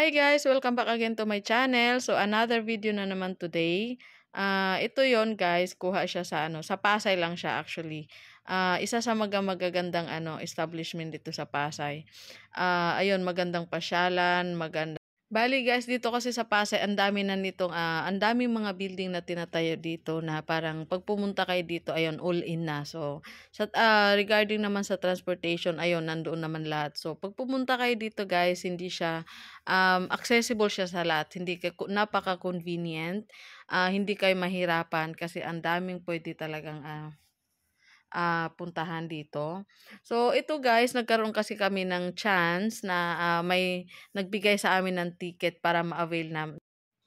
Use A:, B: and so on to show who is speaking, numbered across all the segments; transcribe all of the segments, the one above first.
A: Hi guys! Welcome back again to my channel. So another video na naman today. Ito yon guys, kuha siya sa sa Pasay lang siya actually. Isa sa magagandang establishment dito sa Pasay. Ayun, magandang pasyalan, maganda. Bali guys, dito kasi sa Pasay, ang dami na nitong, ang daming mga building na tinatayo dito na parang pag pumunta kayo dito, ayun, all in na. So, regarding naman sa transportation, ayun, nandoon naman lahat. So, pag pumunta kayo dito guys, hindi siya, accessible siya sa lahat. Hindi napaka-convenient. Hindi kayo mahirapan kasi ang daming pwede talagang, puntahan dito. So, ito guys, nagkaroon kasi kami ng chance na may nagbigay sa amin ng ticket para ma-avail namin.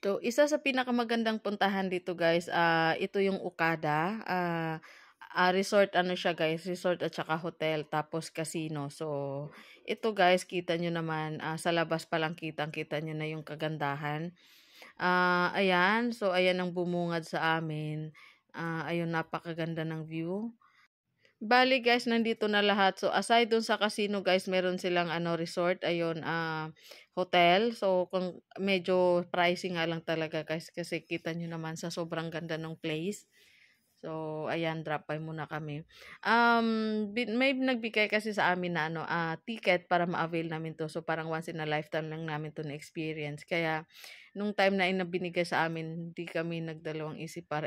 A: So, isa sa pinakamagandang puntahan dito guys, ito yung Okada. Resort ano siya guys, resort at saka hotel, tapos casino. So, ito guys, kita nyo naman, sa labas pa lang kitang-kita nyo na yung kagandahan. Ayan, so ayan ang bumungad sa amin. Ayun, napakaganda ng view. Bali guys, nandito na lahat. So aside dun sa casino guys, meron silang resort, ayun, hotel. So kung medyo pricey nga lang talaga guys kasi kita nyo naman sa sobrang ganda ng place. So, ayan, drop by muna kami. May nagbigay kasi sa amin na ticket para ma-avail namin to. So, parang once in a lifetime lang namin to na-experience. Kaya, nung time na binigay sa amin, hindi kami nagdalawang isip para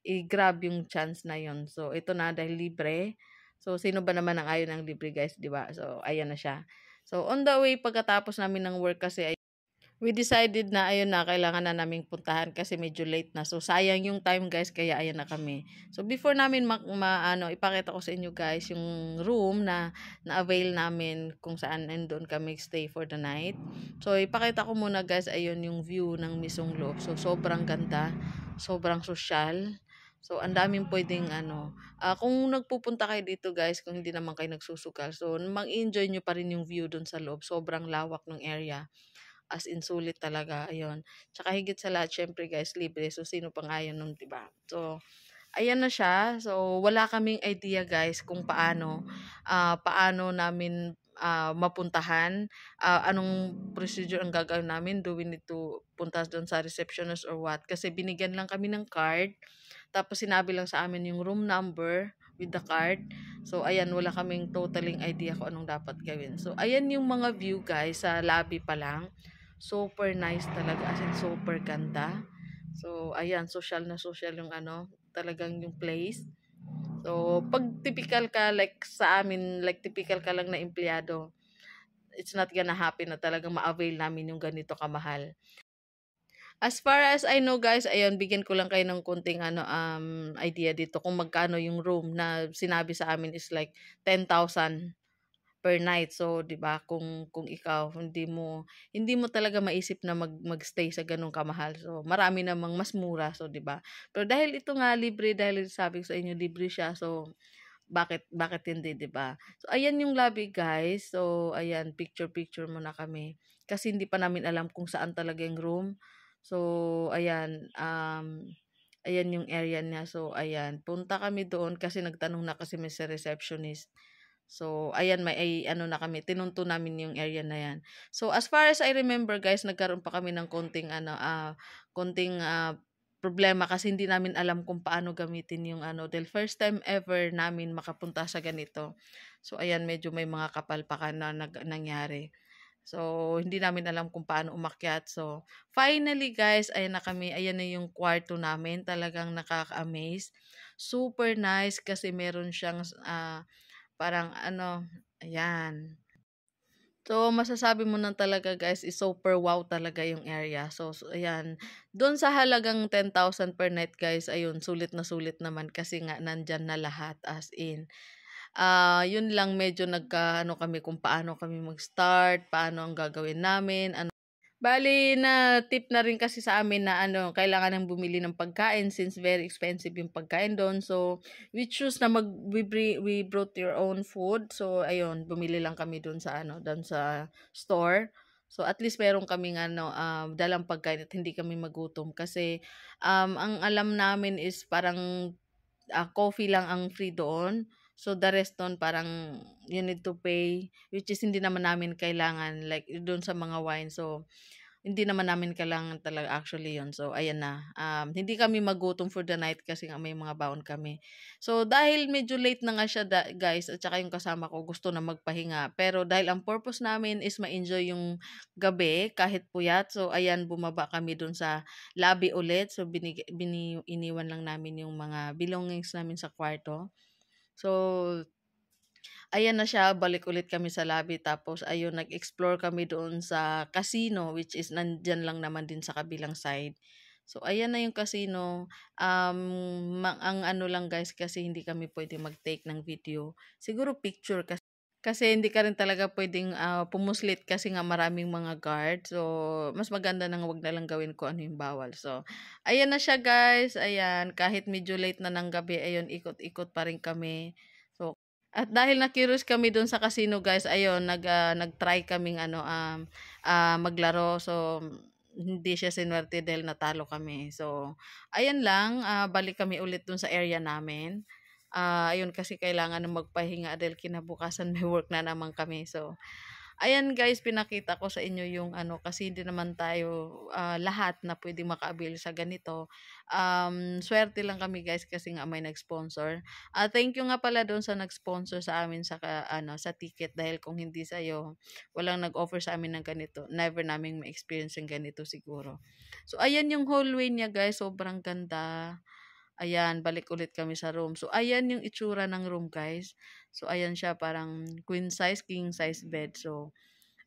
A: i-grab yung chance na yon. So, ito na dahil libre. So, sino ba naman ang ayaw ng libre guys, di ba? So, ayan na siya. So, on the way, pagkatapos namin ng work kasi, we decided na ayun na kailangan na naming puntahan kasi medyo late na. So sayang yung time guys kaya ayan na kami. So before namin ipakita ko sa inyo guys yung room na na-avail namin kung saan nandoon kami stay for the night. So ipakita ko muna guys, ayun yung view ng mismong loob. So sobrang ganda, sobrang sosyal. So ang daming pwedeng kung nagpupunta kayo dito guys, kung hindi naman kayo nagsusukal, so mag-enjoy nyo pa rin yung view doon sa loob. Sobrang lawak ng area. As in sulit talaga, ayun. Tsaka higit sa lahat, syempre guys, libre. So, sino pang ayaw nun, diba? So, ayan na siya. So, wala kaming idea guys kung paano namin mapuntahan. Anong procedure ang gagawin namin. Do we need to punta doon sa receptionist or what? Kasi binigyan lang kami ng card. Tapos sinabi lang sa amin yung room number with the card. So, ayan, wala kaming totaling idea kung anong dapat gawin. So, ayan yung mga view guys sa lobby pa lang. Super nice talaga, as in super ganda. So, ayan, social na social yung talagang yung place. So, pag typical ka, like sa amin, like typical ka lang na empleyado, it's not gonna happen na talagang ma-avail namin yung ganito kamahal. As far as I know guys, ayun, bigyan ko lang kayo ng konting idea dito kung magkano yung room na sinabi sa amin is like 10,000 per night. So, 'di ba, kung ikaw hindi mo talaga maisip na magstay sa ganung kamahal. So, marami namang mas mura, so 'di ba? Pero dahil ito nga libre, dahil sabi ko sa inyo libre siya, so bakit hindi, 'di ba? So, ayan yung lobby, guys. So, ayan, picture muna kami kasi hindi pa namin alam kung saan talaga yung room. So, ayan, ayan yung area niya. So, ayan, punta kami doon kasi nagtanong na kasi may sa receptionist. So, ayan, na kami, tinunto namin yung area na yan. So, as far as I remember, guys, nagkaroon pa kami ng konting problema kasi hindi namin alam kung paano gamitin yung dahil first time ever namin makapunta sa ganito. So, ayan, medyo may mga kapalpakan na nangyari. So, hindi namin alam kung paano umakyat. So, finally guys, ayan na kami. Ayan na yung kwarto namin. Talagang nakaka-amaze. Super nice kasi meron siyang parang ayan. So, masasabi mo na talaga guys, is super wow talaga yung area. So ayan. Doon sa halagang 10,000 per night guys, ayun, sulit na sulit naman kasi nga nandyan na lahat as in. Yun lang medyo kami kung paano kami mag-start, paano ang gagawin namin, bali na tip na rin kasi sa amin na kailangan nang bumili ng pagkain since very expensive yung pagkain doon. So, we choose na we brought your own food. So, ayun, bumili lang kami doon doon sa store. So, at least meron kaming dalang pagkain at hindi kami magutom kasi ang alam namin is parang coffee lang ang free doon. So, the rest nun parang you need to pay, which is hindi naman namin kailangan like do'n sa mga wine. So, hindi naman namin kailangan talaga actually 'yun. So, ayan na, hindi kami magutom for the night kasi nga may mga baon kami. So, dahil medyo late na nga siya guys at saka yung kasama ko gusto na magpahinga. Pero dahil ang purpose namin is ma-enjoy yung gabi kahit puyat. So, ayan bumaba kami dun sa lobby ulit. So, iniwan lang namin yung mga belongings namin sa kwarto. So, ayan na siya, balik ulit kami sa lobby tapos ayun nag-explore kami doon sa casino which is nandiyan lang naman din sa kabilang side. So ayan na yung casino, ang ano lang guys kasi hindi kami pwede mag-take ng video, siguro picture kasi hindi ka rin talaga puwedeng, pumuslit kasi nga maraming mga guard. So, mas maganda ng wag na lang gawin kung ano yung bawal. So, ayan na siya guys, ayan. Kahit medyo late na ng gabi, ayun, ikot-ikot pa rin kami. So, at dahil na-curious kami dun sa casino guys, ayun, nag-try kaming ano, maglaro. So, hindi siya sinuwerte dahil natalo kami. So, ayan lang, balik kami ulit dun sa area namin. Ayun kasi kailangan na magpahinga dahil kinabukasan may work na naman kami. So, ayan guys, pinakita ko sa inyo yung ano, kasi hindi naman tayo lahat na pwede maka-avail sa ganito. Swerte lang kami guys kasi nga may nag-sponsor. Thank you nga pala doon sa nag-sponsor sa amin sa ano sa ticket dahil kung hindi sa'yo, walang nag-offer sa amin ng ganito. Never naming ma-experience yung ganito siguro. So ayan yung hallway niya guys, sobrang ganda. Ayan, balik ulit kami sa room. So, ayan yung itsura ng room, guys. So, ayan siya parang queen size, king size bed. So,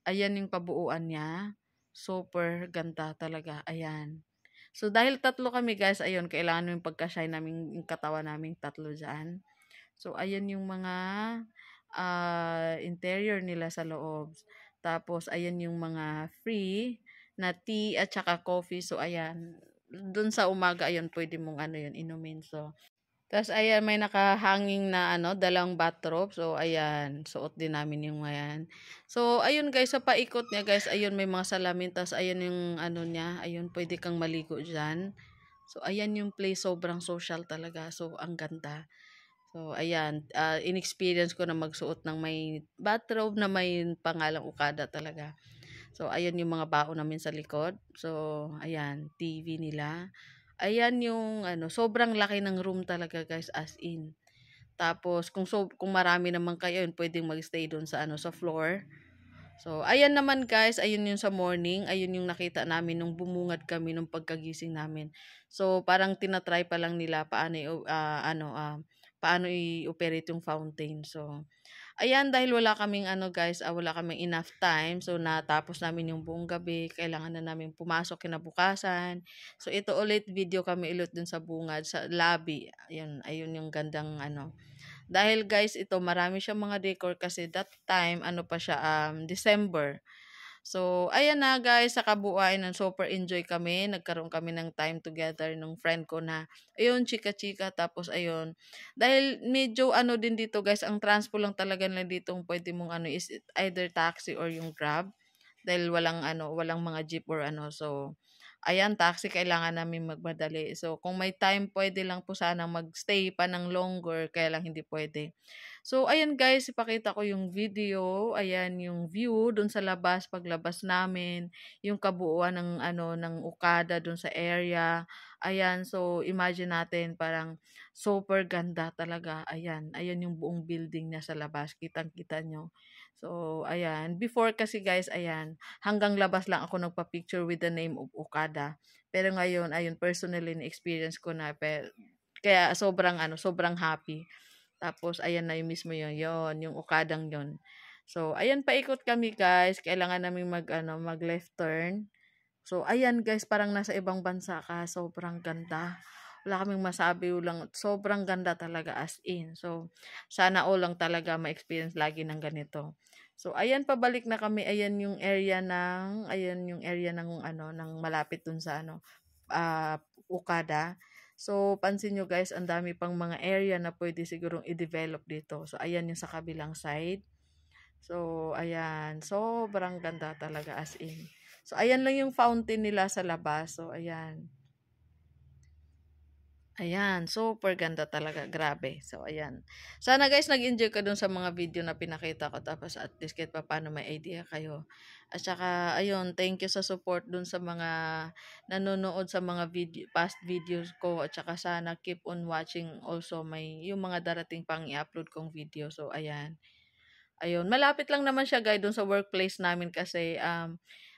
A: ayan yung kabuuan niya. Super ganda talaga. Ayan. So, dahil tatlo kami, guys, ayun, kailangan yung pagka-shine namin, yung katawan namin tatlo dyan. So, ayan yung mga interior nila sa loob. Tapos, ayan yung mga free na tea at saka coffee. So, ayan. Dun sa umaga, ayun, pwede mong ano yun, inumin. So, tas ayan may nakahanging na ano, dalang bathrobe. So ayan, suot din namin yung ayan. So ayun guys, sa paikot niya guys, ayun may mga salamin tas ayan yung ano niya, ayun pwede kang maligo diyan. So ayan yung place, sobrang social talaga. So ang ganda. So ayan, in-experience ko na magsuot ng may bathrobe na may pangalang Okada talaga. So ayan yung mga baon namin sa likod. So ayan, TV nila. Ayan yung ano, sobrang laki ng room talaga guys, as in. Tapos kung marami naman kayo, yun puwedeng mag-stay dun sa ano, sa floor. So, ayan naman guys, ayun yung sa morning, ayun yung nakita namin nung bumungad kami nung pagkagising namin. So, parang tina-try pa lang nila paano i-operate yung fountain. So, ayan, dahil wala kaming ano guys, wala kaming enough time. So, natapos namin yung buong gabi. Kailangan na namin pumasok kinabukasan. So, ito ulit, video kami ulit dun sa bungad, sa lobby. Ayun yung gandang ano. Dahil guys, ito marami siyang mga decor kasi that time, ano pa siya, December. So, ayan na guys, sa kabuuan ng super enjoy kami. Nagkaroon kami ng time together nung friend ko na, ayun, chika-chika. Tapos, ayun. Dahil medyo ano din dito guys, ang transpo lang talaga na dito pwede mong ano is either taxi or yung Grab. Dahil walang mga jeep or ano. So, ayan, taxi kailangan namin magmadali. So, kung may time, pwede lang po sanang magstay pa ng longer, kaya lang hindi pwede. So, ayan guys, ipakita ko yung video. Ayan yung view dun sa labas, paglabas namin, yung kabuuan ng ano ng Okada dun sa area. Ayan, so imagine natin parang super ganda talaga. Ayan, ayan yung buong building niya sa labas. Kitang-kita nyo. So, ayan. Before kasi guys, ayan, hanggang labas lang ako nagpa-picture with the name of Okada. Pero ngayon, ayun, personally na-experience ko na. Kaya sobrang happy. Tapos ayan na yung mismo yung Okadang yun. So ayan paikot kami guys, kailangan naming mag left turn. So ayan guys, parang nasa ibang bansa ka, sobrang ganda. Wala kaming masabi lang, sobrang ganda talaga as in. So sana all lang talaga ma-experience lagi ng ganito. So ayan pabalik na kami, ayan yung area ng ano ng malapit dun sa ano Okada. So, pansin nyo guys, ang dami pang mga area na pwede sigurong i-develop dito. So, ayan yung sa kabilang side. So, ayan. Sobrang ganda talaga as in. So, ayan lang yung fountain nila sa labas. So, ayan. Ayan, super ganda talaga, grabe. So, ayan. Sana guys, nag-enjoy ka dun sa mga video na pinakita ko tapos at least kahit papaano may idea kayo. At saka, ayun, thank you sa support dun sa mga nanonood sa mga past videos ko at saka sana keep on watching also may yung mga darating pang i-upload kong video. So, ayan. Ayun, malapit lang naman siya guys dun sa workplace namin kasi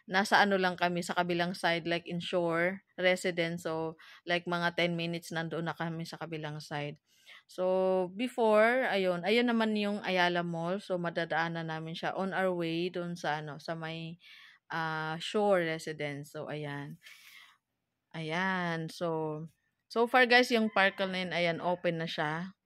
A: nasa ano lang kami sa kabilang side like in shore residence. So like mga 10 minutes nandoon na kami sa kabilang side. So before, ayun naman yung Ayala Mall. So madadaanan namin siya on our way doon sa ano sa may shore residence. So ayan. Ayan. So far guys yung Parkle na yun, ayan open na siya.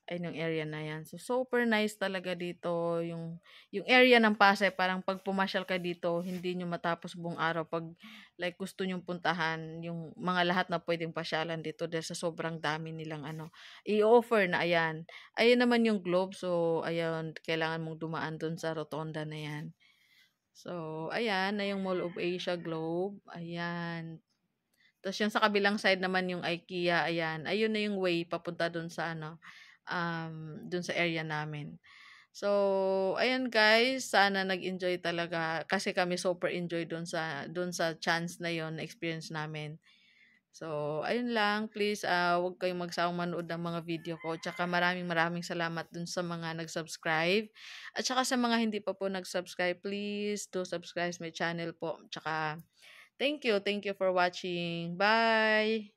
A: Ayun yung area na yan. So, super nice talaga dito. Yung area ng Pasay, parang pag pumasyal ka dito, hindi nyo matapos buong araw. Pag like gusto nyong puntahan, yung mga lahat na pwedeng pasyalan dito dahil sa sobrang dami nilang ano, i-offer na ayan. Ayan naman yung Globe. So, ayan, kailangan mong dumaan dun sa rotonda na yan. So, ayan na yung Mall of Asia Globe. Ayan. Tapos yung sa kabilang side naman yung IKEA, ayan. Ayun na yung way papunta dun sa ano, dun sa area namin. So, ayan guys, sana nag-enjoy talaga kasi kami super enjoy dun sa chance na yon na experience namin. So, ayun lang, please wag kayong magsawang manood ng mga video ko. Tsaka maraming maraming salamat dun sa mga nag-subscribe. At saka sa mga hindi pa po nag-subscribe, please do subscribe my channel po. Tsaka thank you for watching. Bye.